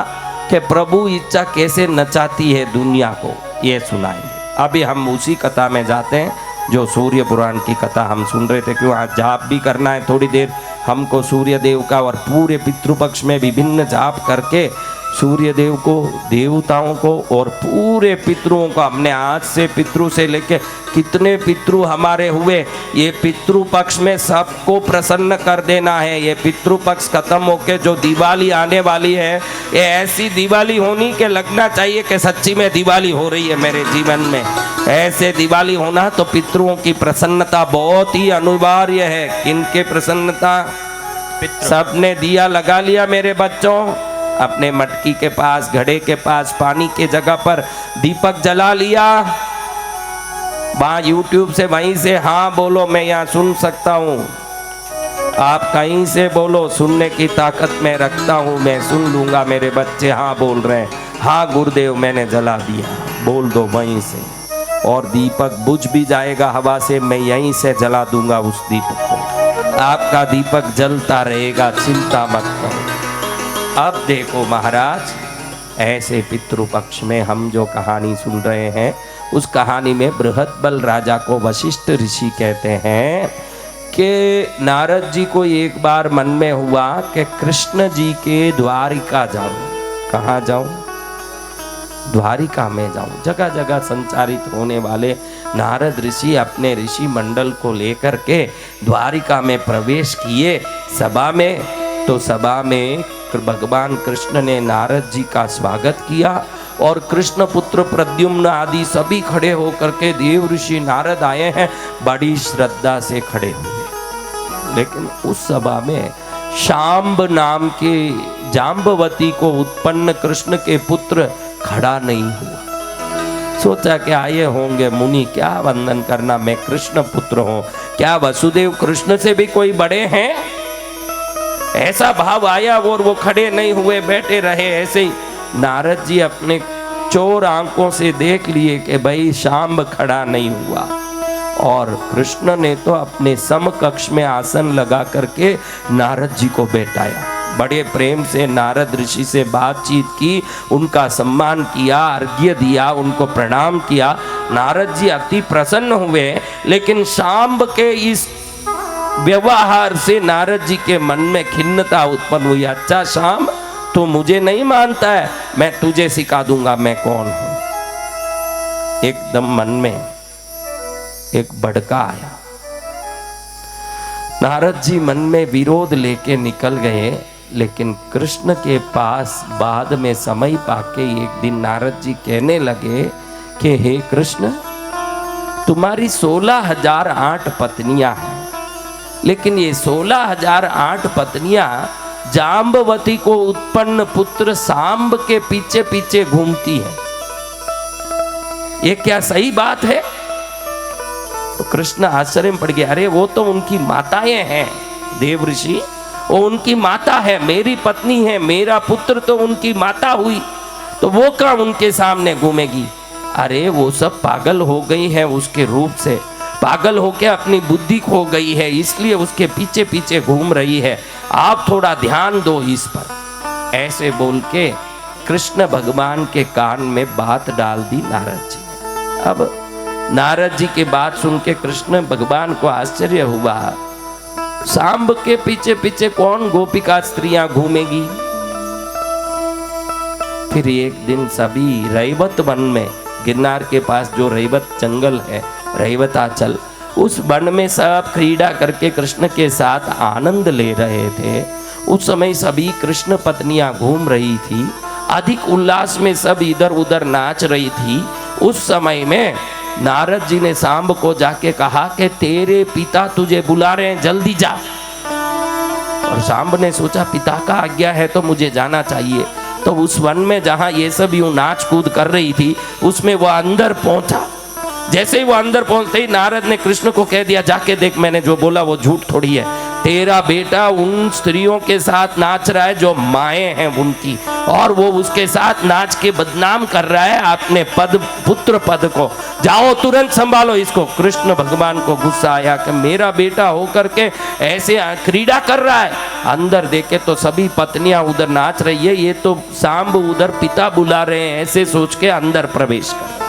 कि प्रभु इच्छा कैसे नचाती है दुनिया को, ये सुनाएंगे। अभी हम उसी कथा में जाते हैं जो सूर्य पुराण की कथा हम सुन रहे थे, क्यों आज जाप भी करना है थोड़ी देर हमको सूर्य देव का, और पूरे पितृपक्ष में विभिन्न जाप करके सूर्य देव को, देवताओं को और पूरे पितरों को, हमने आज से पितृ से लेके कितने पितृ हमारे हुए, ये पितृ पक्ष में सबको प्रसन्न कर देना है। ये पितृ पक्ष खत्म होके जो दिवाली आने वाली है, ये ऐसी दिवाली होनी के लगना चाहिए कि सच्ची में दिवाली हो रही है मेरे जीवन में। ऐसे दिवाली होना तो पितरों की प्रसन्नता बहुत ही अनिवार्य है। किनके प्रसन्नता? सबने दिया लगा लिया मेरे बच्चों, अपने मटकी के पास, घड़े के पास, पानी के जगह पर दीपक जला लिया। वहाँ यूट्यूब से वहीं से हाँ बोलो, मैं यहाँ सुन सकता हूँ। आप कहीं से बोलो, सुनने की ताकत मैं रखता हूँ, मैं सुन लूँगा। मेरे बच्चे हाँ बोल रहे हैं, हाँ गुरुदेव मैंने जला दिया, बोल दो वहीं से, और दीपक बुझ भी जाएगा हवा से। मैं यहीं से जला दूंगा उस दीपक को, आपका दीपक जलता रहेगा, चिंता मत करो। अब देखो महाराज, ऐसे पितृपक्ष में हम जो कहानी सुन रहे हैं, उस कहानी में बृहदबल राजा को वशिष्ठ ऋषि कहते हैं कि नारद जी को एक बार मन में हुआ कि कृष्ण जी के द्वारिका जाऊं। कहाँ जाऊं? द्वारिका में जाऊं। जगह जगह संचारित होने वाले नारद ऋषि अपने ऋषि मंडल को लेकर के द्वारिका में प्रवेश किए सभा में। तो सभा में भगवान कृष्ण ने नारद जी का स्वागत किया, और कृष्ण पुत्र प्रद्युम्न आदि सभी खड़े होकर के, देव ऋषि नारद आए हैं, बड़ी श्रद्धा से खड़े हुए। लेकिन उस सभा में शांब नाम के जाम्बवती को उत्पन्न कृष्ण के पुत्र खड़ा नहीं हुआ। सोचा कि आए होंगे मुनि, क्या वंदन करना, मैं कृष्ण पुत्र हूं, क्या वसुदेव कृष्ण से भी कोई बड़े हैं? ऐसा भाव आया और वो खड़े नहीं हुए, बैठे रहे ऐसे ही। नारद जी अपने चोर आंखों से देख लिए कि भाई शांब खड़ा नहीं हुआ, और कृष्ण ने तो अपने समकक्ष में आसन लगा करके नारद जी को बैठाया। बड़े प्रेम से नारद ऋषि से बातचीत की, उनका सम्मान किया, अर्घ्य दिया, उनको प्रणाम किया। नारद जी अति प्रसन्न हुए, लेकिन शांब के इस व्यवहार से नारद जी के मन में खिन्नता उत्पन्न हुई। अच्छा शांब, तो मुझे नहीं मानता है, मैं तुझे सिखा दूंगा मैं कौन हूं। एकदम मन में एक भड़का आया। नारद जी मन में विरोध लेके निकल गए, लेकिन कृष्ण के पास बाद में समय पाके एक दिन नारद जी कहने लगे कि हे कृष्ण, तुम्हारी 16,008 पत्नियां हैं, लेकिन ये 16,008 पत्नियां जाम्बवती को उत्पन्न पुत्र सांब के पीछे पीछे घूमती है। ये क्या सही बात है? तो कृष्ण आश्चर्य में पड़ गया। अरे वो तो उनकी माताएं हैं देव ऋषि, वो उनकी माता है, मेरी पत्नी है, मेरा पुत्र तो उनकी माता हुई, तो वो क्या उनके सामने घूमेगी? अरे वो सब पागल हो गई है, उसके रूप से पागल होके अपनी बुद्धि खो गई है, इसलिए उसके पीछे पीछे घूम रही है, आप थोड़ा ध्यान दो इस पर। ऐसे बोल के कृष्ण भगवान के कान में बात डाल दी नारद जी। अब नारद जी की बात सुन के कृष्ण भगवान को आश्चर्य हुआ, सांब के पीछे पीछे कौन गोपिका स्त्रियां घूमेगी? फिर एक दिन सभी रैवत वन में, गिरनार के पास जो रैवत जंगल है, रैवताचल, उस वन में सब क्रीड़ा करके कृष्ण के साथ आनंद ले रहे थे। उस समय सभी कृष्ण पत्नियां घूम रही थी, अधिक उल्लास में सब इधर उधर नाच रही थी। उस समय में नारद जी ने सांब को जाके कहा कि तेरे पिता तुझे बुला रहे हैं, जल्दी जा। और सांब ने सोचा पिता का आज्ञा है तो मुझे जाना चाहिए। तो उस वन में जहां ये सब यूं नाच कूद कर रही थी, उसमें वो अंदर पहुंचा। जैसे ही वो अंदर पहुंचते ही नारद ने कृष्ण को कह दिया, जाके देख, मैंने जो बोला वो झूठ थोड़ी है, तेरा बेटा उन स्त्रियों के साथ नाच रहा है जो माएँ हैं उनकी, और वो उसके साथ नाच के बदनाम कर रहा है अपने पुत्र पद को। जाओ तुरंत संभालो इसको। कृष्ण भगवान को गुस्सा आया कि मेरा बेटा होकर के ऐसे क्रीड़ा कर रहा है। अंदर देखे तो सभी पत्नियां उधर नाच रही है, ये तो सांब उधर पिता बुला रहे हैं, ऐसे सोच के अंदर प्रवेश कर।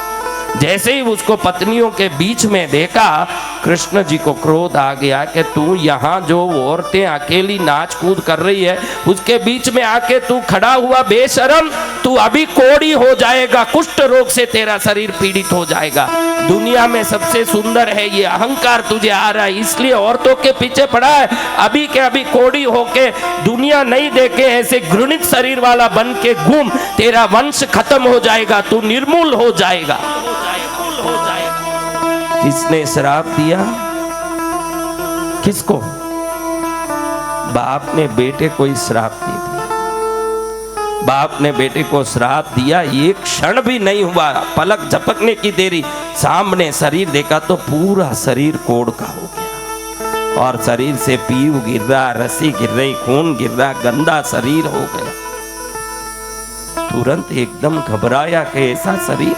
जैसे ही उसको पत्नियों के बीच में देखा, कृष्ण जी को क्रोध आ गया कि तू यहाँ जो औरतें अकेली नाच कूद कर रही है उसके बीच में आके तू खड़ा हुआ बेशरम, तू अभी कोढ़ी हो जाएगा, कुष्ठ रोग से तेरा शरीर पीड़ित हो जाएगा। दुनिया में सबसे सुंदर है ये अहंकार तुझे आ रहा है, इसलिए औरतों के पीछे पड़ा है। अभी के अभी कोढ़ी होके दुनिया नहीं देखे ऐसे घृणित शरीर वाला बन के घूम, तेरा वंश खत्म हो जाएगा, तू निर्मूल हो जाएगा। किसने श्राप दिया? किसको? बाप ने बेटे को ही श्राप दे दिया। बाप ने बेटे को श्राप दिया, एक क्षण भी नहीं हुआ, पलक झपकने की देरी, सामने शरीर देखा तो पूरा शरीर कोढ़ का हो गया और शरीर से पीव गिर रहा, रस्सी गिर रही, खून गिर रहा, गंदा शरीर हो गया। तुरंत एकदम घबराया कि ऐसा शरीर।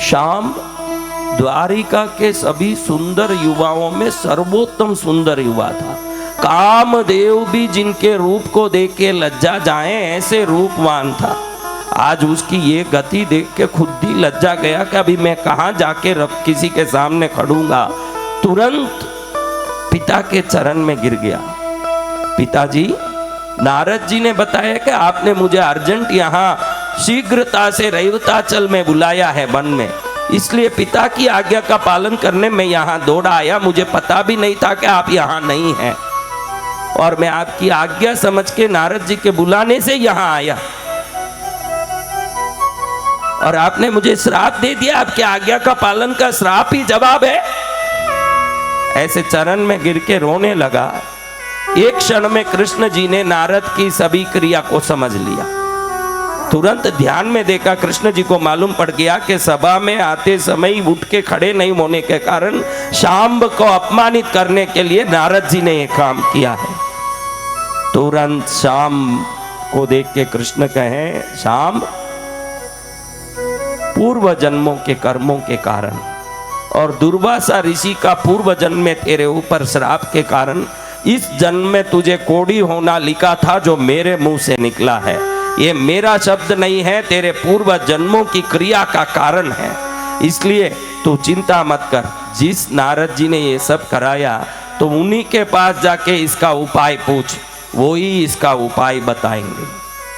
शाम द्वारिका के सभी सुंदर युवाओं में सर्वोत्तम सुंदर युवा था। कामदेव भी जिनके रूप को देख के लज्जा जाए ऐसे रूपवान था। आज उसकी ये गति देख के खुद ही लज्जा गया कि अभी मैं कहाँ जाके किसी के सामने खड़ूंगा। तुरंत पिता के चरण में गिर गया। पिताजी, नारद जी ने बताया कि आपने मुझे अर्जेंट यहाँ शीघ्रता से रेवताचल में बुलाया है वन में, इसलिए पिता की आज्ञा का पालन करने में यहाँ दौड़ा आया। मुझे पता भी नहीं था कि आप यहाँ नहीं हैं और मैं आपकी आज्ञा समझ के नारद जी के बुलाने से यहाँ आया और आपने मुझे श्राप दे दिया। आपकी आज्ञा का पालन का श्राप ही जवाब है। ऐसे चरण में गिर के रोने लगा। एक क्षण में कृष्ण जी ने नारद की सभी क्रिया को समझ लिया। तुरंत ध्यान में देखा, कृष्ण जी को मालूम पड़ गया कि सभा में आते समय उठ के खड़े नहीं होने के कारण शांब को अपमानित करने के लिए नारद जी ने यह काम किया है। तुरंत शाम को देख के कृष्ण कहे, शाम, पूर्व जन्मों के कर्मों के कारण और दुर्वासा ऋषि का पूर्व जन्म में तेरे ऊपर श्राप के कारण इस जन्म में तुझे कोढ़ी होना लिखा था, जो मेरे मुंह से निकला है। ये मेरा शब्द नहीं है, तेरे पूर्व जन्मों की क्रिया का कारण है, इसलिए तू चिंता मत कर। जिस नारद जी ने ये सब कराया तो उन्हीं के पास जाके इसका उपाय पूछ, वो ही इसका उपाय बताएंगे।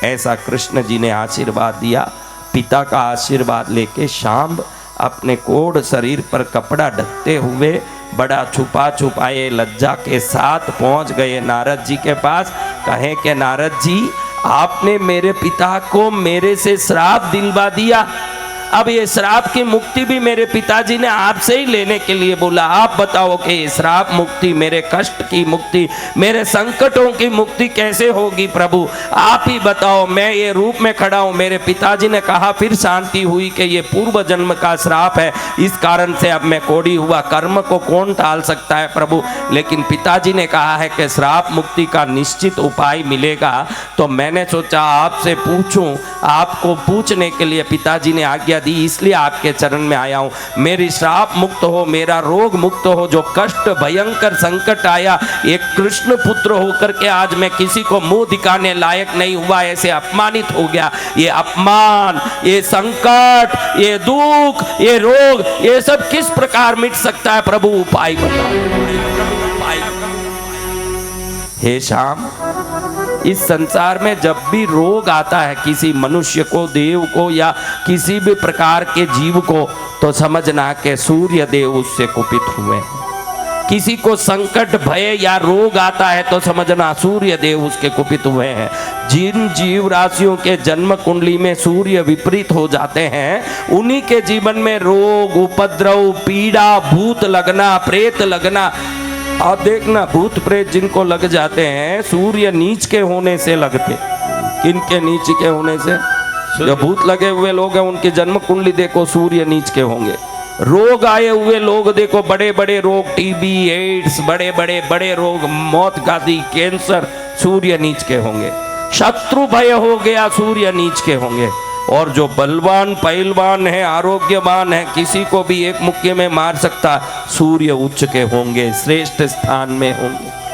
ऐसा कृष्ण जी ने आशीर्वाद दिया। पिता का आशीर्वाद लेके शांब अपने कोढ़ शरीर पर कपड़ा ढकते हुए बड़ा छुपा छुपाए लज्जा के साथ पहुंच गए नारद जी के पास। कहे कि नारद जी, आपने मेरे पिता को मेरे से श्राप दिलवा दिया, अब ये श्राप की मुक्ति भी मेरे पिताजी ने आपसे ही लेने के लिए बोला। आप बताओ कि ये श्राप मुक्ति, मेरे कष्ट की मुक्ति, मेरे संकटों की मुक्ति कैसे होगी प्रभु, आप ही बताओ। मैं ये रूप में खड़ा हूँ। मेरे पिताजी ने कहा, फिर शांति हुई कि ये पूर्व जन्म का श्राप है, इस कारण से अब मैं कोढ़ी हुआ। कर्म को कौन टाल सकता है प्रभु, लेकिन पिताजी ने कहा है कि श्राप मुक्ति का निश्चित उपाय मिलेगा। तो मैंने सोचा आपसे पूछूं। आपको पूछने के लिए पिताजी ने आज्ञा दी, इसलिए आपके चरण में आया हूं। मेरी श्राप मुक्त हो, मेरा रोग मुक्त हो, जो कष्ट भयंकर संकट आया, एक कृष्ण पुत्र होकर के आज मैं किसी को मुंह दिखाने लायक नहीं हुआ, ऐसे अपमानित हो गया। ये अपमान, ये संकट, ये दुख, ये रोग, ये सब किस प्रकार मिट सकता है प्रभु, उपाय बताओ। हे श्याम, इस संसार में जब भी रोग आता है किसी मनुष्य को, देव को या किसी भी प्रकार के जीव को, तो समझना कि सूर्य देव उससे कुपित हुए हैं। किसी को संकट भय या रोग आता है तो समझना सूर्य देव उसके कुपित हुए हैं। जिन जीव राशियों के जन्म कुंडली में सूर्य विपरीत हो जाते हैं, उन्हीं के जीवन में रोग, उपद्रव, पीड़ा, भूत लगना, प्रेत लगना। आप देखना, भूत प्रेत जिनको लग जाते हैं सूर्य नीच के होने से लगते। किनके नीच के होने से? जो भूत लगे हुए लोग हैं उनकी जन्म कुंडली देखो, सूर्य नीच के होंगे। रोग आए हुए लोग देखो, बड़े बड़े रोग, टीबी, एड्स, बड़े रोग, मौत गादी, कैंसर, सूर्य नीच के होंगे। शत्रु भय हो गया, सूर्य नीच के होंगे। और जो बलवान पहलवान है, आरोग्यवान है, किसी को भी एक मुक्के में मार सकता, सूर्य उच्च के होंगे, श्रेष्ठ स्थान में होंगे।